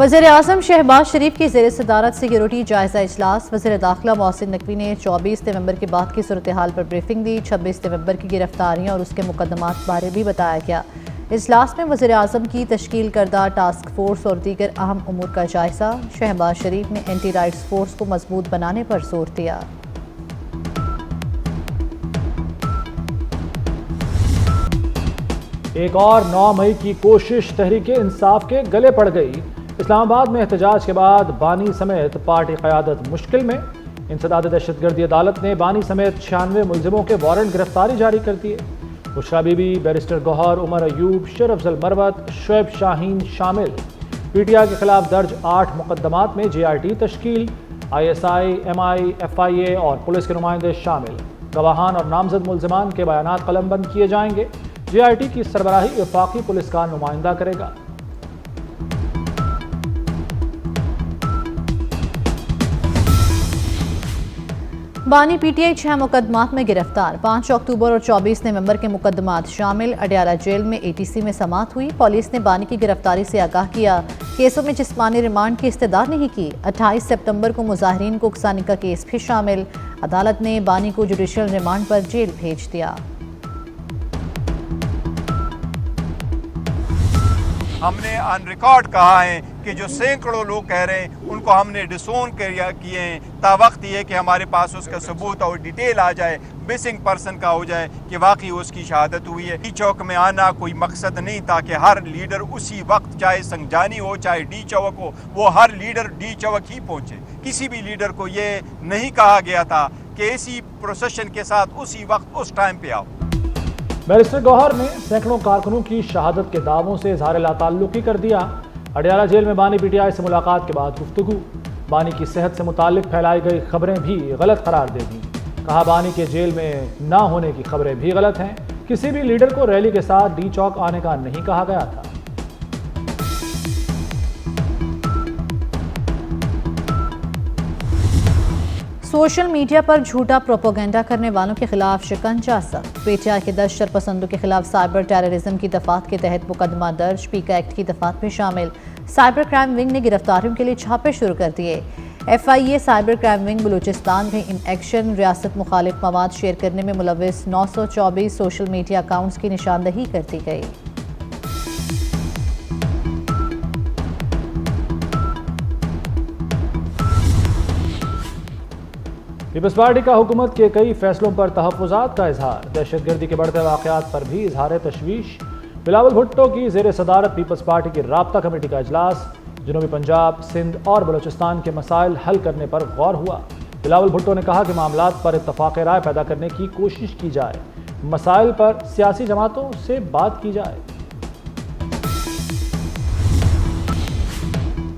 वज़ीर आज़म शहबाज शरीफ की ज़ेर सदारत सिक्योरिटी जायज़ा इजलास। वज़ीर दाखिला मोहसिन नकवी ने 24 नवंबर के बाद की सूरत हाल पर ब्रीफिंग दी। 26 नवंबर की गिरफ्तारियाँ और उसके मुकदमात बारे भी बताया गया। इजलास में वज़ीर आज़म की तश्कील करदा टास्क फोर्स और दीगर अहम उमूर का जायज़ा। शहबाज शरीफ ने एंटी राइट्स फोर्स को मजबूत बनाने पर जोर दिया। एक और 9 मई की कोशिश तहरीके इंसाफ के गले पड़ गई। इस्लामाबाद में एहतजाज के बाद बानी समेत पार्टी क़यादत मुश्किल में। इंसदाद दहशतगर्दी अदालत ने बानी समेत 96 मुलजिमों के वारंट गिरफ्तारी जारी कर दिए। बुशरा बीबी, बैरिस्टर गौहर, उमर अयूब, शेर अफजल मरवत, शुएब शाहीन शामिल। PTI के खिलाफ दर्ज 8 मुकदमात में JRT तश्कील, ISI, MI, FIA और पुलिस के नुमाइंदे शामिल। गवाहान और नामजद मुलजिमान के बयानात कलमबंद किए जाएंगे। JRT की सरबराही वफाकी पुलिस का नुमाइंदा करेगा। बानी PTI 6 मुकदमात में गिरफ्तार। 5 अक्टूबर और 24 नवंबर के मुकदमात शामिल। अडयाला जेल में ATC में समाअत हुई। पुलिस ने बानी की गिरफ्तारी से आगाह किया। केसों में जिस्मानी रिमांड की इस्तदा नहीं की। 28 सितंबर को मुजाहिरीन को उकसाने का केस भी शामिल। अदालत ने बानी को जुडिशल रिमांड पर जेल भेज दिया। हमने ऑन रिकॉर्ड कहा है कि जो सैकड़ों लोग कह रहे हैं उनको हमने डिसोन किए हैं। तावक्त ये कि हमारे पास उसका सबूत और डिटेल आ जाए, मिसिंग पर्सन का हो जाए कि वाकई उसकी शहादत हुई है। डी चौक में आना कोई मकसद नहीं था कि हर लीडर उसी वक्त, चाहे संगजानी हो चाहे डी चौक हो, वो हर लीडर डी चौक ही पहुँचे। किसी भी लीडर को ये नहीं कहा गया था कि इसी प्रोसेशन के साथ उसी वक्त उस टाइम पे आओ। बैरिस्टर गौहर ने सैकड़ों कारकुनों की शहादत के दावों से इजहार लाताल्लुकी कर दिया। अडयाला जेल में बानी PTI से मुलाकात के बाद गुफ्तगू। बानी की सेहत से मुतालिक फैलाई गई खबरें भी गलत करार दे दी। कहा बानी के जेल में ना होने की खबरें भी गलत हैं। किसी भी लीडर को रैली के साथ डी चौक आने का नहीं कहा गया था। सोशल मीडिया पर झूठा प्रोपोगंडा करने वालों के खिलाफ शिकंजा सख्त। PTI के 10 शरपसंदों के खिलाफ साइबर टेररिज्म की दफात के तहत मुकदमा दर्ज। पीका एक्ट की दफात में शामिल। साइबर क्राइम विंग ने गिरफ्तारियों के लिए छापे शुरू कर दिए। FIA cyber crime wing Balochistan में इन एक्शन रियासत मुखालिफ मवाद शेयर करने में मुलविस 924 सोशल मीडिया अकाउंट्स की निशानदही कर दी गई। पीपल्स पार्टी का हुकूमत के कई फैसलों पर तहफ़्फ़ुज़ात का इजहार। दहशतगर्दी के बढ़ते वाक़यात पर भी इजहार तशवीश। बिलावल भुट्टो की ज़ेर सदारत पीपल्स पार्टी की राब्ता कमेटी का इजलास। जनूबी पंजाब, सिंध और बलूचिस्तान के मसाइल हल करने पर गौर हुआ। बिलावल भुट्टो ने कहा कि मामलात पर इत्तफ़ाक़ राय पैदा करने की कोशिश की जाए। मसाइल पर सियासी जमातों से बात की जाए।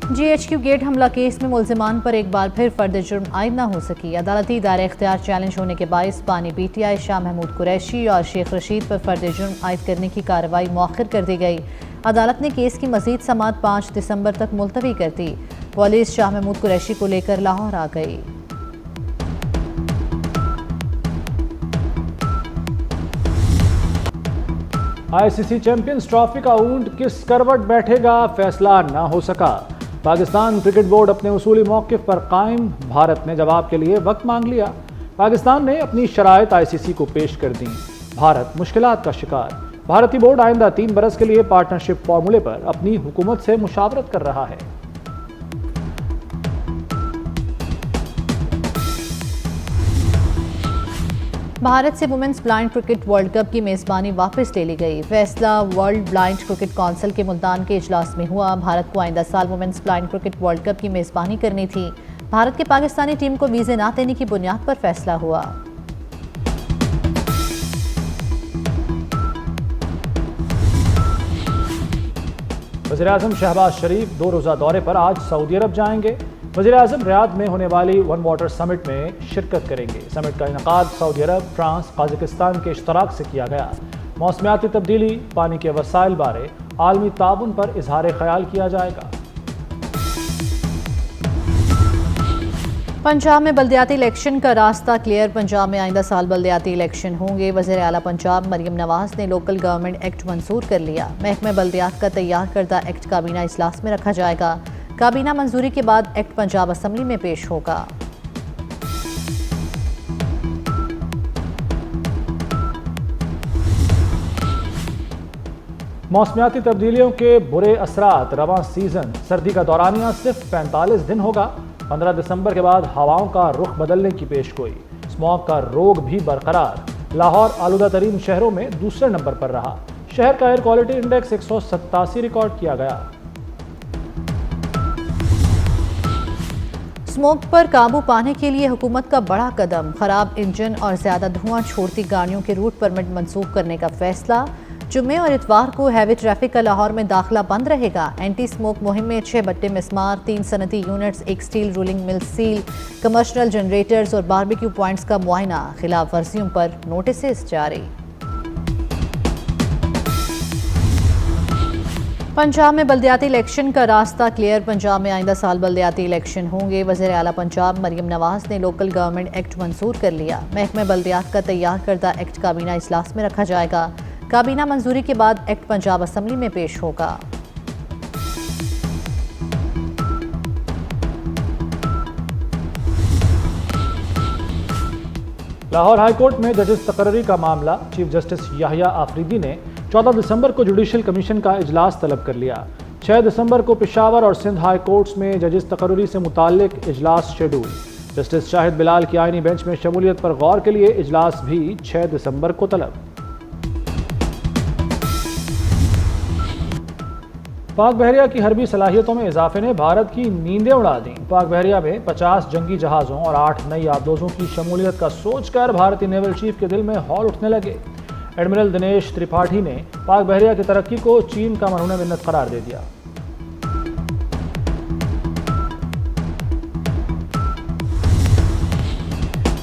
GHQ गेट हमला केस में मुलजिमान पर एक बार फिर फर्द जुर्म आयद न हो सकी। अदालती दायरे इख्तियार चैलेंज होने के बायस बानी PTI शाह महमूद कुरैशी और शेख रशीद पर फर्द जुर्म आयद करने की कार्रवाई मौखर कर दी गई। अदालत ने केस की मजीद समाअत 5 दिसंबर तक मुलतवी कर दी। पुलिस शाह महमूद कुरैशी को लेकर लाहौर आ गई। ICC चैंपियंस ट्रॉफी का ऊंट किस करवट बैठेगा, फैसला ना हो सका। पाकिस्तान क्रिकेट बोर्ड अपने उसूली मौक़िफ़ पर कायम। भारत ने जवाब के लिए वक्त मांग लिया। पाकिस्तान ने अपनी शराइत ICC को पेश कर दी। भारत मुश्किलात का शिकार। भारतीय बोर्ड आइंदा 3 बरस के लिए पार्टनरशिप फॉर्मूले पर अपनी हुकूमत से मुशावरत कर रहा है। भारत से women's blind cricket world cup की मेज़बानी वापस ले ली गई। फैसला वर्ल्ड ब्लाइंड क्रिकेट काउंसिल के मुल्तान के इजलास में हुआ। भारत को आइंदा साल women's blind cricket world cup की मेज़बानी करनी थी। भारत की पाकिस्तानी टीम को वीज़े ना देने की बुनियाद पर फैसला हुआ। वज़ीर आज़म शहबाज शरीफ 2 रोज़ा दौरे पर आज सऊदी अरब जाएंगे। वज़ीर आज़म रियाद में होने वाली वन वाटर समिट में शिरकत करेंगे। समिट का इनेकाद सऊदी अरब, फ्रांस, कजाकिस्तान के इश्तराक से किया गया। मौसमियाती तब्दीली, पानी के वसाइल बारे आलमी ताउन पर इजहार ख्याल किया जाएगा। पंजाब में बल्दियाती इलेक्शन का रास्ता क्लियर। पंजाब में आइंदा साल बल्दियाती इलेक्शन होंगे। वज़ीर आला पंजाब मरियम नवाज ने लोकल गवर्नमेंट एक्ट मंजूर कर लिया। महकमे बल्दियात का तैयार करदा एक्ट काबीना इजलास में रखा जाएगा। काबीना मंजूरी के बाद एक्ट पंजाब असम्बली में पेश होगा। मौसमियाती तब्दीलियों के बुरे असरात रवां सीजन सर्दी का दौरानिया सिर्फ 45 दिन होगा। 15 दिसंबर के बाद हवाओं का रुख बदलने की पेशगोई। स्मॉग का रोग भी बरकरार। लाहौर आलूदा तरीन शहरों में दूसरे नंबर पर रहा। शहर का एयर क्वालिटी इंडेक्स 187 रिकॉर्ड किया गया। स्मोक पर काबू पाने के लिए हुकूमत का बड़ा कदम। खराब इंजन और ज्यादा धुआं छोड़ती गाड़ियों के रूट परमिट मंसूख करने का फैसला। जुम्मे और इतवार को हैवी ट्रैफिक का लाहौर में दाखिला बंद रहेगा। एंटी स्मोक मुहिम में 6 भट्टे मिस्मार, 3 सनती यूनिट्स, 1 स्टील रूलिंग मिल सील, कमर्शियल जनरेटर्स और बारबेक्यू पॉइंट्स का मुआयना। खिलाफ वर्जियों पर नोटिस जारी। पंजाब में बल्दियाती इलेक्शन का रास्ता क्लियर। पंजाब में आइंदा साल बल्दियाती इलेक्शन होंगे। वज़ीर आला पंजाब मरियम नवाज ने लोकल गवर्नमेंट एक्ट मंजूर कर लिया। महकमे बल्दियात का तैयार करदा एक्ट काबीना इजलास में रखा जाएगा। काबीना मंजूरी के बाद एक्ट पंजाब असम्बली में पेश होगा। लाहौर हाईकोर्ट में जजेस तकर्री का मामला। चीफ जस्टिस याहिया आफरीदी ने 14 दिसंबर को जुडिशल कमीशन का इजलास तलब कर लिया। 6 दिसंबर को पेशावर और सिंध हाई कोर्ट्स में जजेस तकर्री से मुताल्लिक इजलास शेड्यूल। जस्टिस शाहिद बिलाल की आईनी बेंच में शमूलियत पर गौर के लिए इजलास भी 6 दिसंबर को तलब। पाक बहरिया की हरबी सलाहियतों में इजाफे ने भारत की नींदें उड़ा दी। पाक बहरिया में 50 जंगी जहाज़ों और 8 नई आबदोजों की शमूलियत का सोचकर भारतीय नेवल चीफ के दिल में हौल उठने लगे। एडमिरल दिनेश त्रिपाठी ने पाक बहरिया की तरक्की को चीन का मरहून मिन्नत करार दे दिया।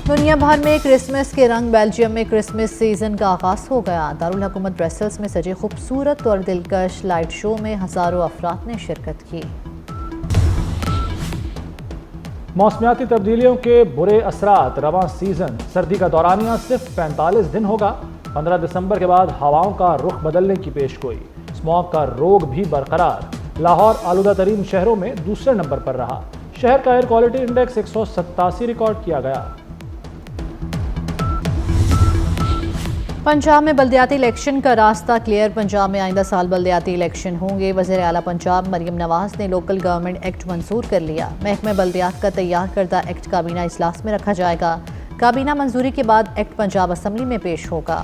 दुनिया भर में क्रिसमस के रंग। बेल्जियम में क्रिसमस सीजन का आगाज हो गया। दारुल हुकूमत ब्रसेल्स में सजे खूबसूरत और दिलकश लाइट शो में हजारों अफराद ने शिरकत की। मौसमियाती तब्दीलियों के बुरे असरात रवां सीजन सर्दी का दौरानिया सिर्फ 45 दिन होगा। 15 दिसंबर के बाद हवाओं का रुख बदलने की पेशगोई। स्मॉग का रोग भी बरकरार। लाहौर आलूदा तरीन शहरों में दूसरे नंबर पर रहा। शहर का एयर क्वालिटी इंडेक्स 187 रिकॉर्ड किया गया। पंजाब में बल्दियाती इलेक्शन का रास्ता क्लियर। पंजाब में आइंदा साल बल्दियाती इलेक्शन होंगे। वज़ीर आला पंजाब मरियम नवाज ने लोकल गवर्नमेंट एक्ट मंजूर कर लिया। महकमे बल्दियात का तैयार करदा एक्ट काबीना इजलास में रखा जाएगा। काबीना मंजूरी के बाद एक्ट पंजाब असम्बली में पेश होगा।